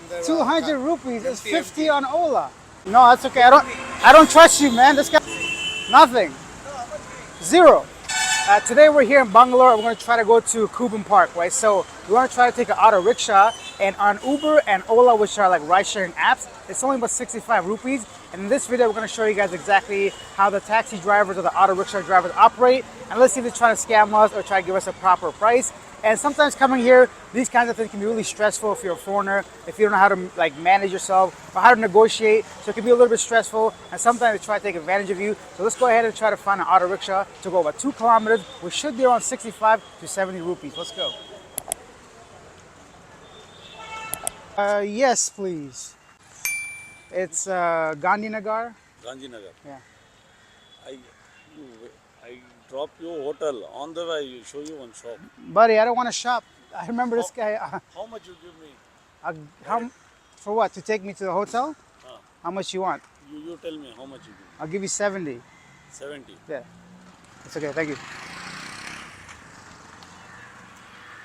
there. 200 rupees is 50 on Ola. No, that's okay. I don't trust you, man. This guy, nothing. Zero. Today we're here in Bangalore. We're going to try to go to Kuban Park, right? So we want to try to take an auto rickshaw, and on Uber and Ola, which are like ride-sharing apps, it's only about 65 rupees. And in this video, we're going to show you guys exactly how the taxi drivers or the auto rickshaw drivers operate, and let's see if they're trying to scam us or try to give us a proper price. And sometimes coming here, these kinds of things can be really stressful if you're a foreigner, if you don't know how to like manage yourself or how to negotiate. So it can be a little bit stressful, and sometimes they try to take advantage of you. So let's go ahead and try to find an auto rickshaw to go about 2 kilometers, which should be around 65 to 70 rupees. Let's go. Yes, please. It's Gandhinagar. Gandhinagar. Yeah. I drop you hotel. On the way, you show you one shop. Buddy, I don't want to shop. I remember this guy. How much you give me? For what? To take me to the hotel? Ah. How much you want? You tell me how much you give. I'll give you 70. 70. Yeah. It's okay. Thank you.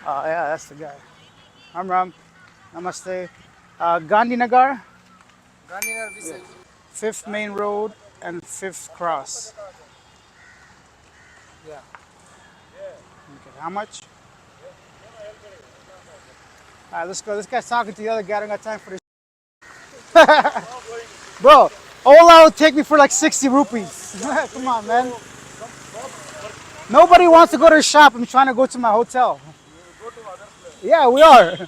Oh, yeah, that's the guy. I'm Ram. Namaste. Gandhinagar, Gandhinagar this side. 5th Main Road and 5th Cross. Yeah. Okay, how much? All right, let's go. This guy's talking to the other guy. I don't got time for this. Bro, Ola will take me for like 60 rupees. Come on, man. Nobody wants to go to the shop. I'm trying to go to my hotel. Yeah, we are.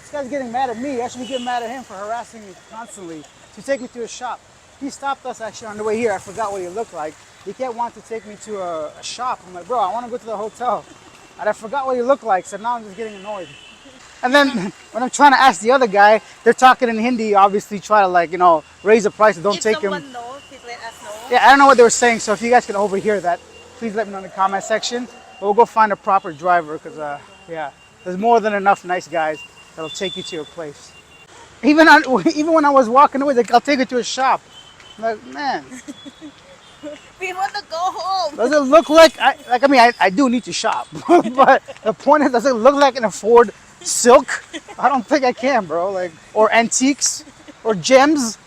This guy's getting mad at me. I should be getting mad at him for harassing me constantly to take me to a shop. He stopped us actually on the way here. I forgot what he looked like. He kept wanting to take me to a shop. I'm like, bro, I want to go to the hotel. And I forgot what he looked like, so now I'm just getting annoyed. And then when I'm trying to ask the other guy, they're talking in Hindi, obviously try to like, raise the price. Don't take him. If someone knows, please let us know. Yeah, I don't know what they were saying, so if you guys can overhear that, please let me know in the comment section. But we'll go find a proper driver because, yeah, there's more than enough nice guys that'll take you to your place. Even when I was walking away, like, I'll take you to a shop. I'm like, man. We want to go home. Does it look like, I do need to shop. But the point is, does it look like I can afford silk? I don't think I can, bro. Like, or antiques, or gems.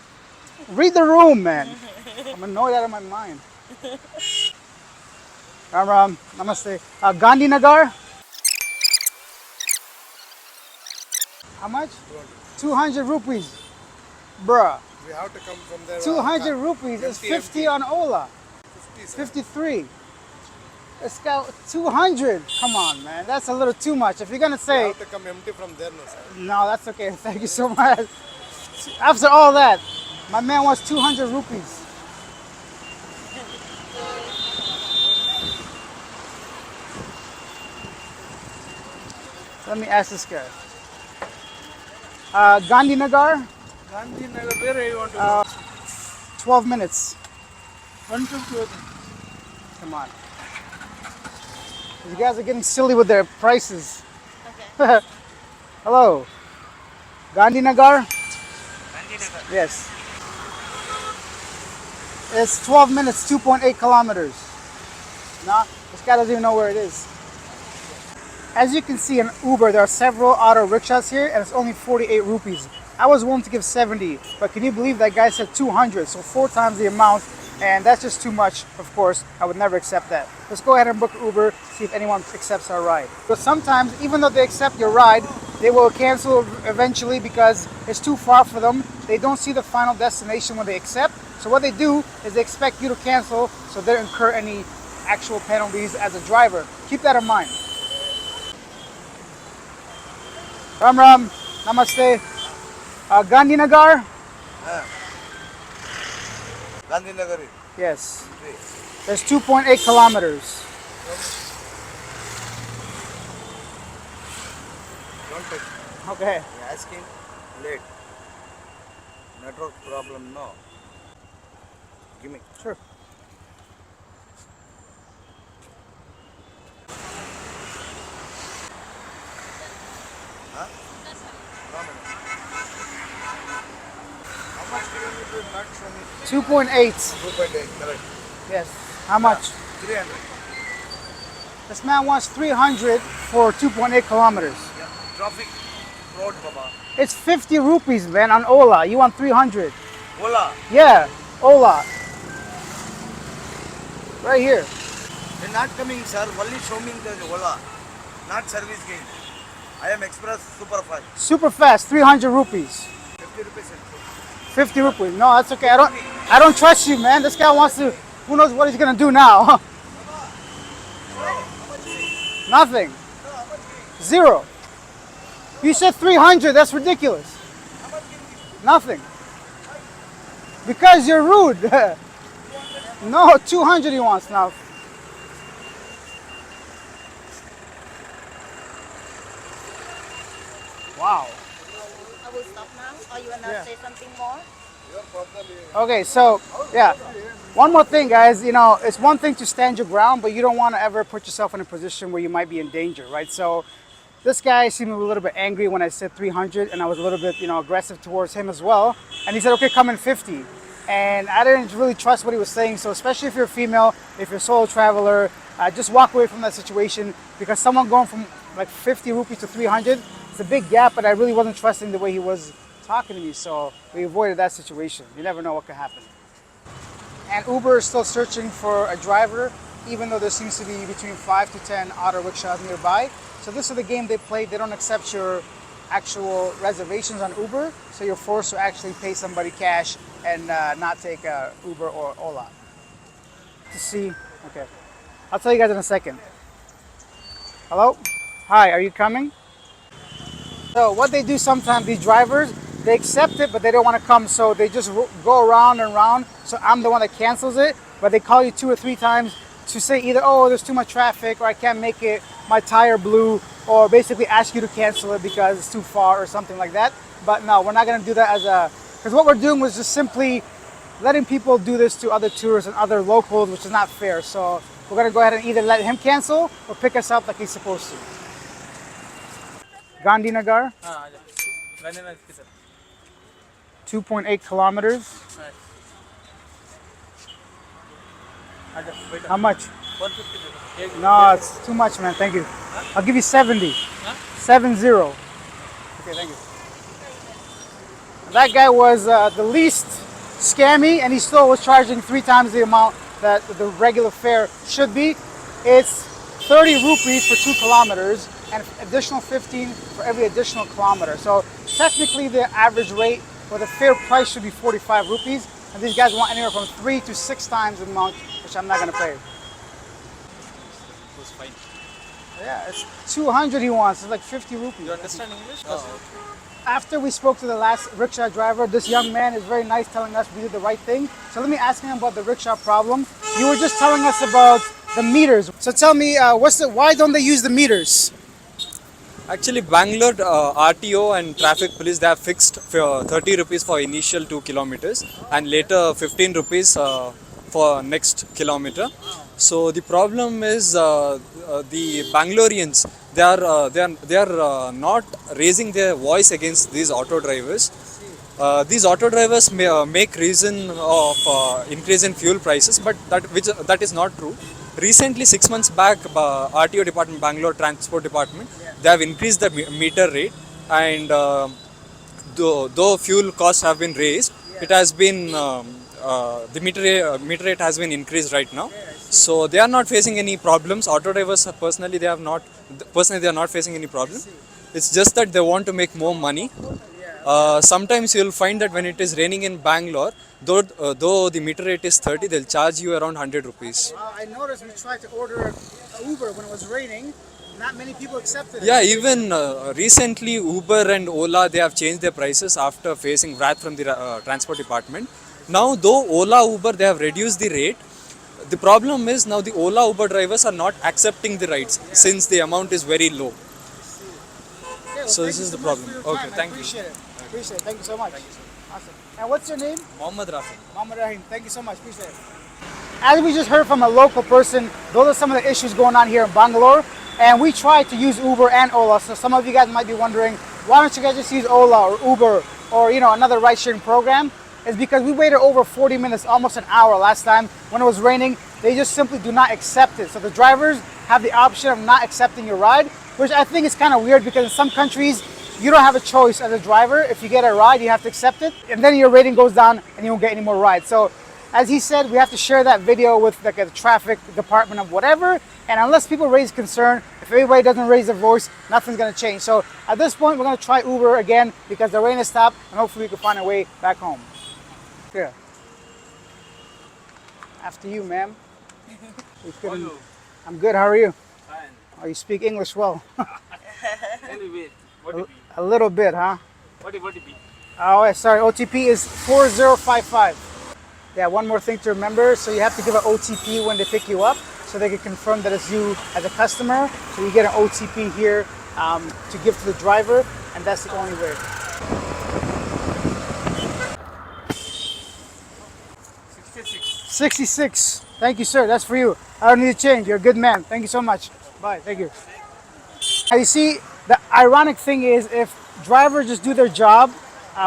Read the room, man. I'm annoyed out of my mind. Ram, namaste. Gandhinagar. How much? 200 rupees. Bruh. We have to come from there. 200 rupees is 50 on Ola. 53. Let's go 200. Come on, man. That's a little too much. If you're going to We say... have to come empty from there, no, sir. No, that's okay. Thank you so much. After all that, my man wants 200 rupees. Let me ask this guy. Gandhinagar, Gandhinagar, where you want to go? 12 minutes. 150. Come on. These guys are getting silly with their prices. Okay. Hello. Gandhinagar? Gandhinagar. Yes. It's 12 minutes, 2.8 kilometers. Nah, this guy doesn't even know where it is. As you can see in Uber, there are several auto rickshaws here and it's only 48 rupees. I was willing to give 70, but can you believe that guy said 200, so 4 times the amount, and that's just too much, of course. I would never accept that. Let's go ahead and book Uber, see if anyone accepts our ride. But sometimes, even though they accept your ride, they will cancel eventually because it's too far for them. They don't see the final destination when they accept. So what they do is they expect you to cancel so they don't incur any actual penalties as a driver. Keep that in mind. Ram, namaste. Gandhinagar? Gandhinagar. Yes. There's 2.8 kilometers. Don't take. Okay. You're asking late. Network problem, no. Give me. Sure. Huh? How much do you need to not show me? 2.8. 2.8, correct. Yes. How much? 300. This man wants 300 for 2.8 kilometers. Yeah. Traffic. road, Baba. It's 50 rupees, man, on Ola. You want 300. Ola. Yeah, Ola. Right here. They're not coming, sir. Only show me the Ola. Not service gain. I am express super fast. Super fast, 300 rupees. 50 rupees. 50 rupees. No, that's okay. I don't trust you, man. This guy wants to, who knows what he's gonna do now. Nothing. Zero. You said 300, that's ridiculous. Nothing. Because you're rude. No, 200 he wants now. Wow. I will stop now. Or you wanna Yeah. say something more? Okay, so yeah. One more thing, guys. You know, it's one thing to stand your ground, but you don't want to ever put yourself in a position where you might be in danger, right? So this guy seemed a little bit angry when I said 300, and I was a little bit, aggressive towards him as well. And he said, "Okay, come in 50." And I didn't really trust what he was saying. So especially if you're a female, if you're a solo traveler, just walk away from that situation, because someone going from like 50 rupees to 300, it's a big gap. But I really wasn't trusting the way he was talking to me, so we avoided that situation. You never know what could happen. And Uber is still searching for a driver, even though there seems to be between 5 to 10 auto rickshaws nearby. So this is the game they play. They don't accept your actual reservations on Uber, so you're forced to actually pay somebody cash and not take Uber or Ola. To see, okay. I'll tell you guys in a second. Hello? Hi, are you coming? So what they do sometimes, these drivers, they accept it, but they don't want to come, so they just go around and around. So I'm the one that cancels it, but they call you 2 or 3 times to say either, oh, there's too much traffic, or I can't make it, my tire blew, or basically ask you to cancel it because it's too far or something like that. But no, we're not going to do that because what we're doing was just simply letting people do this to other tourists and other locals, which is not fair. So we're going to go ahead and either let him cancel or pick us up like he's supposed to. Gandhinagar, 2.8 kilometers. How much? 150. No, it's too much, man. Thank you. I'll give you 70. 70. Okay, thank you. That guy was the least scammy, and he still was charging 3 times the amount that the regular fare should be. It's 30 rupees for 2 kilometers and additional 15 for every additional kilometer. So technically the average rate or the fair price should be 45 rupees. And these guys want anywhere from 3 to 6 times the amount, which I'm not going to pay. Was fine. Yeah, it's 200 he wants. It's like 50 rupees. You understand English? After we spoke to the last rickshaw driver, this young man is very nice, telling us we did the right thing. So let me ask him about the rickshaw problem. You were just telling us about the meters. So tell me, why don't they use the meters? Actually, Bangalore RTO and traffic police, they have fixed 30 rupees for initial 2 kilometers and later 15 rupees for next kilometer. So the problem is the Bangaloreans, they are not raising their voice against these auto drivers. These auto drivers make reason of increase in fuel prices, but that is not true. Recently, 6 months back, RTO department, Bangalore Transport Department, they have increased the meter rate, and though fuel costs have been raised, it has been the meter rate has been increased right now. So they are not facing any problems. Auto drivers personally they are not facing any problem. It's just that they want to make more money. Sometimes you'll find that when it is raining in Bangalore, though the meter rate is 30, they'll charge you around 100 rupees. I noticed we tried to order an Uber when it was raining. Not many people accepted it. Yeah, even recently Uber and Ola, they have changed their prices after facing wrath from the transport department. Now, though Ola, Uber, they have reduced the rate. The problem is now the Ola, Uber drivers are not accepting the rides since the amount is very low. Okay, well, So thank this you is so the much problem. for your Okay, time. thank I you. appreciate it. Appreciate it. Thank you so much. Awesome. And what's your name? Mohammed Rafi. Muhammad Rahim. Thank you so much. Appreciate it. As we just heard from a local person, those are some of the issues going on here in Bangalore. And we tried to use Uber and Ola. So some of you guys might be wondering, why don't you guys just use Ola or Uber or another ride-sharing program? It's because we waited over 40 minutes, almost an hour last time when it was raining. They just simply do not accept it. So the drivers have the option of not accepting your ride, which I think is kind of weird because in some countries you don't have a choice as a driver. If you get a ride, you have to accept it, and then your rating goes down and you won't get any more rides. So as he said, we have to share that video with like a traffic department of whatever, and unless people raise concern, if everybody doesn't raise their voice, nothing's gonna change. So at this point, we're gonna try Uber again because the rain has stopped, and hopefully we can find a way back home. Here. After you, ma'am. How are you? I'm good, how are you? Fine. Oh, you speak English well. Anyway, what it be? A little bit, huh? What it be? Oh, yeah, sorry, OTP is 4055. Yeah, one more thing to remember. So you have to give an OTP when they pick you up so they can confirm that it's you as a customer. So you get an OTP here to give to the driver, and that's the only way. 66. Thank you, sir. That's for you. I don't need to change. You're a good man. Thank you so much. Bye. Thank you. Now, you see, the ironic thing is if drivers just do their job,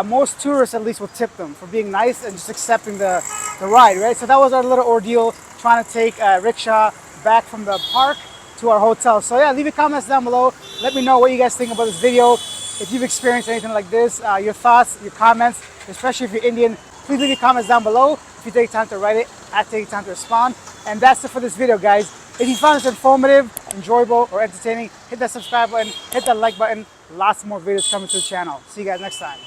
most tourists at least will tip them for being nice and just accepting the ride, right? So that was our little ordeal trying to take a rickshaw back from the park to our hotel. So yeah, leave your comments down below. Let me know what you guys think about this video. If you've experienced anything like this, your thoughts, your comments, especially if you're Indian, please leave your comments down below. If you take time to write it, I take time to respond. And that's it for this video, guys. If you found this informative, enjoyable, or entertaining, hit that subscribe button, hit that like button. Lots more videos coming to the channel. See you guys next time.